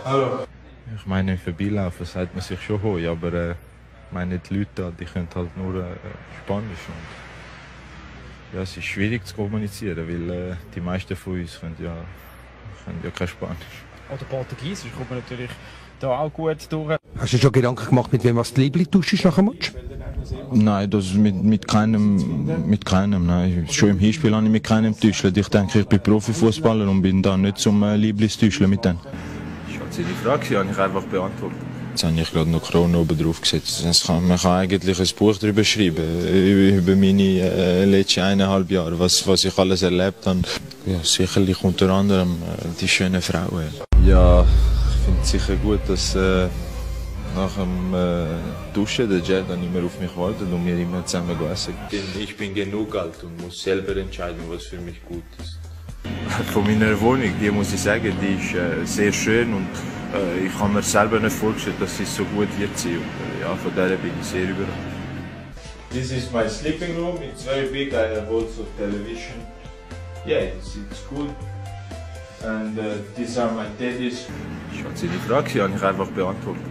Hallo. Ich meine, im Vorbeilaufen sagt man sich schon Hoi, aber ich meine, die Leute da, die können halt nur Spanisch. Und, ja, es ist schwierig zu kommunizieren, weil die meisten von uns können ja kein Spanisch. Oder Portugiesisch kommt man natürlich da auch gut durch. Hast du dir schon Gedanken gemacht, mit wem was die Liebling tauschst nach dem Match? Nein, das mit keinem, nein. Schon im Hinspiel habe ich mit keinem getäuscht. Ich denke, ich bin Profifußballer und bin da nicht zum Lieblingstäuscheln mit denen. Das war seine Frage, die habe ich einfach beantwortet. Jetzt habe ich gerade noch Krone oben drauf gesetzt. Man kann eigentlich ein Buch darüber schreiben, über meine letzten 1,5 Jahre, was ich alles erlebt habe. Ja, sicherlich unter anderem die schönen Frauen. Ja, ich finde es sicher gut, dass nach dem Duschen der Jet dann immer auf mich wartet und wir immer zusammen essen. Ich bin genug alt und muss selber entscheiden, was für mich gut ist. Von meiner Wohnung, die muss ich sagen, die ist sehr schön und ich habe mir selber nicht vorgestellt, dass sie so gut wird sein. Und, ja, von daher bin ich sehr überrascht. This is my sleeping room. It's very big. I have also television. Yeah, it's good. And these are my teddies. Das war seine Frage, die habe ich einfach beantwortet.